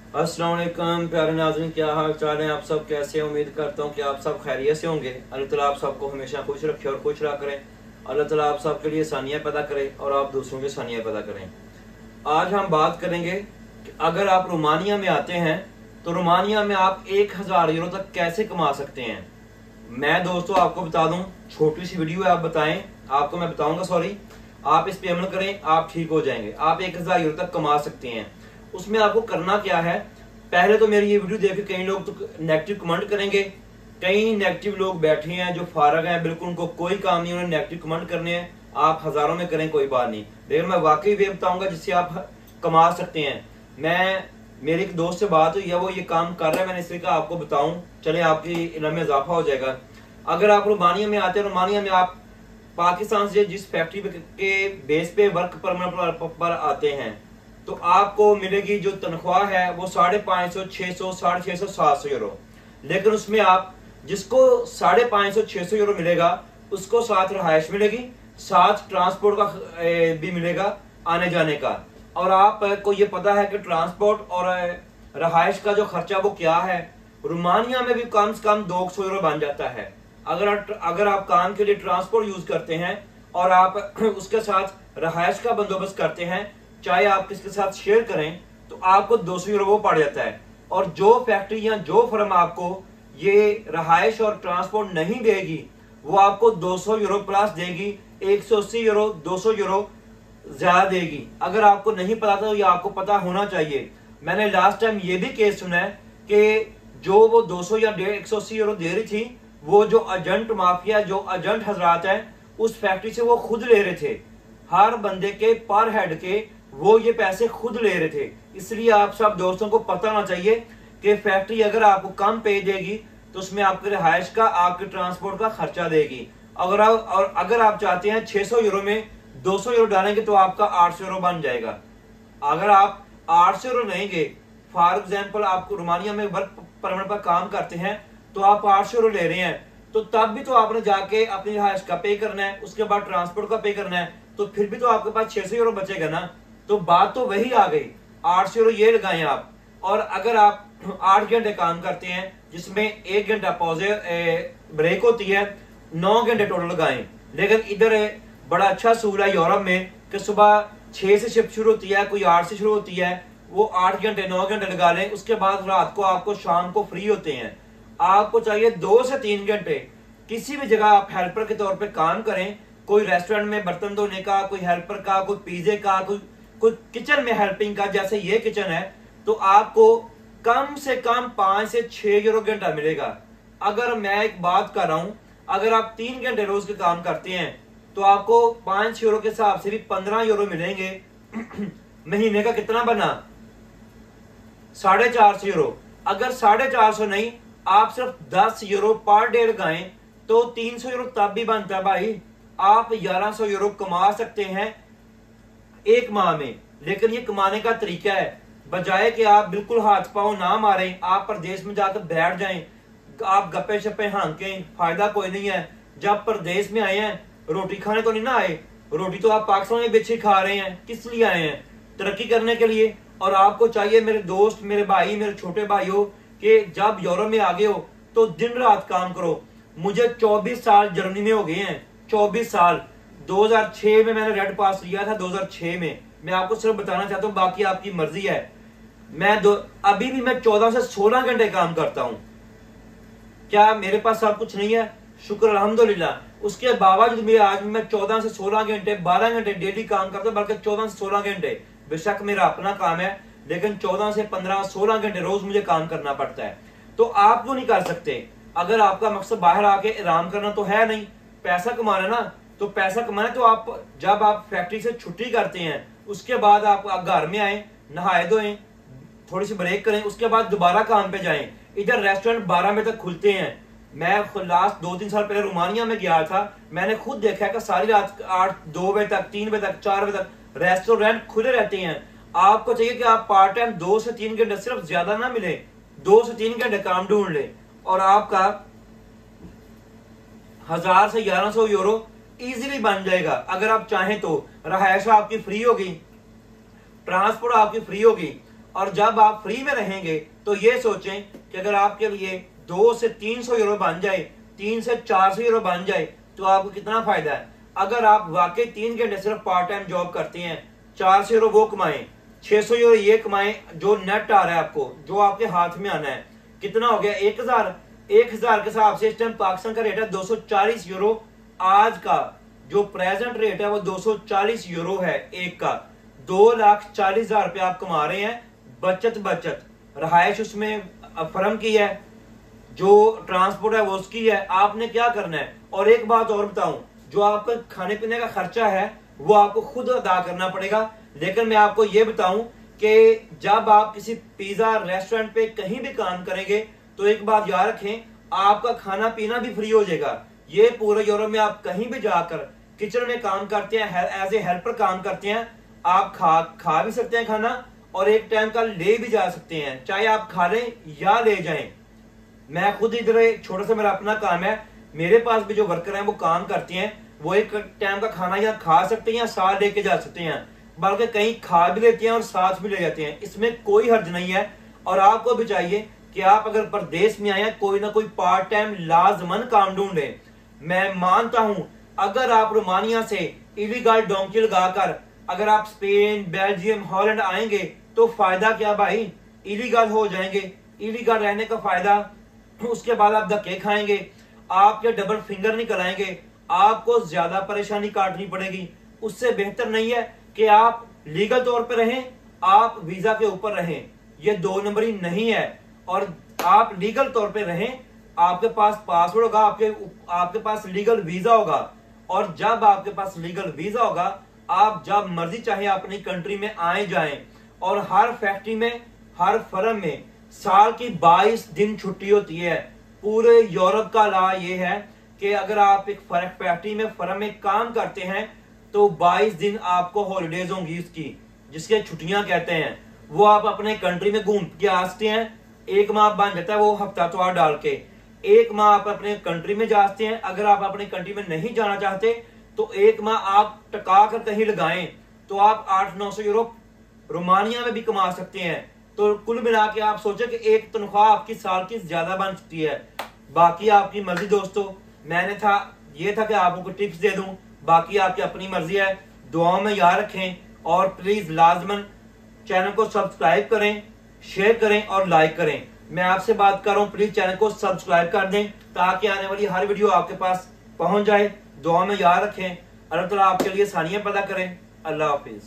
अस्सलाम वालेकुम प्यारे नाज़रीन, क्या हाल चाल है? आप सब कैसे हैं? उम्मीद करता हूँ कि आप सब खैरियत से होंगे। अल्लाह ताला आप सबको हमेशा खुश रखे और खुश रहा करें। अल्लाह ताला आप सबके लिए आसानियाँ पैदा करे और आप दूसरों की आसानियाँ पैदा करें। आज हम बात करेंगे कि अगर आप रोमानिया में आते हैं तो रोमानिया में आप 1000 यूरो तक कैसे कमा सकते हैं। मैं दोस्तों आपको बता दूं, छोटी सी वीडियो है, आप बताएं, आपको मैं बताऊंगा, सॉरी, आप इस पे अमल करें, आप ठीक हो जाएंगे। आप 1000 यूरो तक कमा सकते हैं। उसमें आपको करना क्या है, पहले तो मेरी ये वीडियो देख के कई लोग तो नेगेटिव कमेंट करेंगे। कई नेगेटिव लोग बैठे हैं जो फारग हैं, बिल्कुल उनको कोई काम नहीं, उन्हें नेगेटिव कमेंट करने हैं। आप हजारों में करें, कोई बात नहीं, लेकिन मैं वाकई वे बताऊंगा जिससे आप कमा सकते हैं। मेरे एक दोस्त से बात हुई है, वो ये काम कर रहा है, मैंने इसलिए कहा आपको बताऊं, चले आपकी इल्म में इजाफा हो जाएगा। अगर आप रोमानिया में आते हैं, रोमानिया में आप पाकिस्तान से जिस फैक्ट्री के बेस पे वर्क परमिट पर आते हैं तो आपको मिलेगी जो तनख्वाह है वो 550, 600, 650, 700 यूरो। लेकिन उसमें आप जिसको 550, 600 यूरो मिलेगा उसको साथ रहायश मिलेगी, साथ ट्रांसपोर्ट का भी मिलेगा आने जाने का। और आपको ये पता है कि ट्रांसपोर्ट और रहायश का जो खर्चा वो क्या है, रोमानिया में भी कम से कम 200 यूरो बन जाता है। अगर आप काम के लिए ट्रांसपोर्ट यूज करते हैं और आप उसके साथ रहायश का बंदोबस्त करते हैं, चाहे आप किसके साथ शेयर करें, तो आपको 200 यूरो वो पड़ जाता है। और जो फैक्ट्री या जो फर्म आपको ये रहायश और ट्रांसपोर्ट नहीं देगी वो आपको 200 यूरो प्लस देगी, 180 यूरो, 200 यूरो ज्यादा देगी। अगर आपको नहीं पता था तो ये आपको पता होना चाहिए। मैंने लास्ट टाइम ये भी केस सुना है कि जो वो 200 या 180 यूरो दे रही थी, वो जो एजेंट माफिया, जो एजेंट हजरात है उस फैक्ट्री से वो खुद ले रहे थे, हर बंदे के पर हेड के वो ये पैसे खुद ले रहे थे। इसलिए आप सब दोस्तों को पता होना चाहिए कि फैक्ट्री अगर आपको कम पे देगी तो उसमें आपके रिहायश का, आपके ट्रांसपोर्ट का खर्चा देगी। अगर आप चाहते हैं 600 यूरो में 200 यूरो डालेंगे तो आपका 800 यूरो बन जाएगा। अगर आप 800 यूरो लेंगे, फॉर एग्जाम्पल आप रोमानिया में वर्क परमिट पर काम करते हैं तो आप 800 यूरो ले रहे हैं, तो तब भी तो आपने जाके अपनी रिहायश का पे करना है, उसके बाद ट्रांसपोर्ट का पे करना है, तो फिर भी तो आपके पास 600 यूरो बचेगा ना। तो बात तो वही आ गई, 800 यूरो ये लगाएं आप। और अगर आप 8 घंटे काम करते हैं जिसमें 1 घंटा पॉजे ब्रेक होती है, 9 घंटे टोटल लगाएं। लेकिन इधर बड़ा अच्छा सूल है यूरोप में कि सुबह 6 से शिफ्ट शुरू होती है, कोई 8 से शुरू होती है, वो 8 घंटे 9 घंटे लगा लें, उसके बाद रात को आपको शाम को फ्री होते हैं। आपको चाहिए 2 से 3 घंटे किसी भी जगह आप हेल्पर के तौर पे काम करें, कोई रेस्टोरेंट में बर्तन धोने का, कोई हेल्पर का, कोई पिज्जे का, कोई किचन में हेल्पिंग का, जैसे ये किचन है, तो आपको कम से कम 5 से 6 यूरो घंटा मिलेगा। अगर मैं एक बात कर रहा हूं, अगर आप 3 घंटे रोज के काम करते हैं तो आपको 5 यूरो के हिसाब से भी 15 यूरो मिलेंगे। महीने का कितना बना? 450 यूरो। अगर 450 नहीं, आप सिर्फ 10 यूरो पर डे लगाएं तो 300 यूरो तब भी बनता है भाई। आप 1100 यूरो कमा सकते हैं एक माह में। लेकिन ये कमाने का तरीका है, बजाय कि आप बिल्कुल हाथ पांव ना मारें, आप प्रदेश में जाकर बैठ जाएं, आप गप्पे शप्पे हाँकें, फायदा कोई नहीं है। जब प्रदेश में आए हैं रोटी खाने तो नहीं ना आए, रोटी तो आप पाकिस्तान में बेचे खा रहे हैं। किस लिए आए हैं? तरक्की करने के लिए। और आपको चाहिए मेरे दोस्त, मेरे भाई, मेरे छोटे भाइयों, कि जब यूरोप में आ गए हो तो दिन रात काम करो। मुझे 24 साल जर्मनी में हो गए हैं, 24 साल। 2006 में मैंने रेड पास लिया था, 2006 में। मैं आपको सिर्फ बताना चाहता हूँ, बाकी आपकी मर्जी है। अभी भी मैं 14 से 16 घंटे काम करता हूँ। क्या मेरे पास सब कुछ नहीं है? शुक्र अल्हम्दुलिल्लाह। उसके बावजूद भी आज मैं 14 से 16 घंटे, 12 घंटे डेली काम करता हूँ, बल्कि 14 से 16 घंटे। बेशक मेरा अपना काम है, लेकिन 14 से 15, 16 घंटे रोज मुझे काम करना पड़ता है। तो आप क्यों नहीं कर सकते? अगर आपका मकसद बाहर आके आराम करना तो है नहीं, पैसा कमाना ना, तो पैसा कमाना तो आप जब आप फैक्ट्री से छुट्टी करते हैं उसके बाद आप घर में आए, नहाए धोएं, थोड़ी सी ब्रेक करें, उसके बाद दोबारा काम पे जाएं। इधर रेस्टोरेंट 12 बजे तक खुलते हैं। मैं लास्ट 2-3 साल पहले रोमानिया में गया था, मैंने खुद देखा है कि सारी रात 2 बजे तक, 3 बजे तक, 4 बजे तक रेस्टोरेंट खुले रहते हैं। आपको चाहिए कि आप पार्ट टाइम 2 से 3 घंटे, सिर्फ ज्यादा ना मिले, 2 से 3 घंटे काम ढूंढ ले और आपका 1000 से 1100 यूरो इजीली बन जाएगा। अगर आप चाहें तो रहायश आपकी फ्री होगी, ट्रांसपोर्ट आपकी फ्री होगी, और जब आप फ्री में रहेंगे तो ये सोचें कि अगर आपके लिए 200 से 300 यूरो बन जाए, 300 से 400 यूरो बन जाए, तो आपको कितना फायदा है। अगर आप वाकई 3 घंटे सिर्फ पार्ट टाइम जॉब करते हैं, 400 यूरो वो कमाएं, 600 यूरो ये कमाएं, जो नेट आ रहा है आपको, जो आपके हाथ में आना है, कितना हो गया 1000 के हिसाब से इस टाइम पाकिस्तान का रेट है 240 यूरो। आज का जो प्रेजेंट रेट है वो 240 यूरो है एक का। 2,40,000 रुपये आप कमा रहे हैं। बचत रहायश उसमें फर्म की है, जो ट्रांसपोर्ट है वो उसकी है। आपने क्या करना है, और एक बात और बताऊं, जो आपका खाने पीने का खर्चा है वो आपको खुद अदा करना पड़ेगा। लेकिन मैं आपको ये बताऊं कि जब आप किसी पिज्जा रेस्टोरेंट पे कहीं भी काम करेंगे तो एक बात याद रखें, आपका खाना पीना भी फ्री हो जाएगा। ये पूरे यूरोप में आप कहीं भी जाकर किचन में काम करते हैं, एज ए हेल्पर काम करते हैं, आप खा भी सकते हैं खाना, और एक टाइम का ले भी जा सकते हैं, चाहे आप खा लें या ले जाएं। मैं खुद इधर छोटा सा मेरा अपना काम है, मेरे पास भी जो वर्कर हैं वो काम करते हैं, वो एक टाइम का खाना यहाँ खा सकते हैं या साथ लेके जा सकते हैं, बल्कि कहीं खा भी लेते हैं और साथ भी ले जाते हैं। इसमें कोई हर्ज नहीं है। और आपको भी चाहिए कि आप अगर परदेश में आए हैं, कोई ना कोई पार्ट टाइम लाजमन काम ढूंढे। मैं मानता हूं अगर आप रोमानिया से इलीगल डोंकी लगाकर अगर आप स्पेन, बेल्जियम, हॉलैंड आएंगे तो फायदा क्या भाई, इलीगल हो जाएंगे। इलीगल रहने का फायदा, उसके बाद आप धक्के खाएंगे, आपके डबल फिंगर निकल आएंगे, आपको ज्यादा परेशानी काटनी पड़ेगी। उससे बेहतर नहीं है कि आप लीगल तौर पर रहें, आप वीजा के ऊपर रहें, ये 2 नंबरी नहीं है। और आप लीगल तौर पे रहें, आपके पास पासपोर्ट होगा, आपके पास लीगल वीजा होगा, और जब आपके पास लीगल वीजा होगा आप जब मर्जी चाहे अपनी कंट्री में आए जाएं। और हर फैक्ट्री में, हर फर्म में साल की 22 दिन छुट्टी होती है। पूरे यूरोप का लॉ ये है कि अगर आप एक फैक्ट्री में, फर्म में काम करते हैं तो 22 दिन आपको हॉलीडेज होंगी उसकी, जिसके छुट्टियां कहते हैं। वो आप अपने कंट्री में घूम के आ सकते हैं। 1 माह बन जाता है वो हफ्तावार डाल के, 1 माह आप अपने कंट्री में जा सकते हैं। अगर आप अपने कंट्री में नहीं जाना चाहते तो 1 माह आप टका कर कहीं लगाएं तो आप 800-900 यूरो रोमानिया में भी कमा सकते हैं। तो कुल मिला के आप सोचे कि एक तनख्वाह आपकी साल की ज्यादा बन सकती है। बाकी आपकी मर्जी दोस्तों, मैंने ये था कि आपको टिप्स दे दूं, बाकी आपकी अपनी मर्जी है। दुआओं में याद रखें, और प्लीज लाजमन चैनल को सब्सक्राइब करें, शेयर करें और लाइक करें। मैं आपसे बात कर रहा हूं, प्लीज चैनल को सब्सक्राइब कर दें ताकि आने वाली हर वीडियो आपके पास पहुंच जाए। दुआ में याद रखें, अल्लाह ताला आपके लिए आसानियां पैदा करें। अल्लाह हाफिज।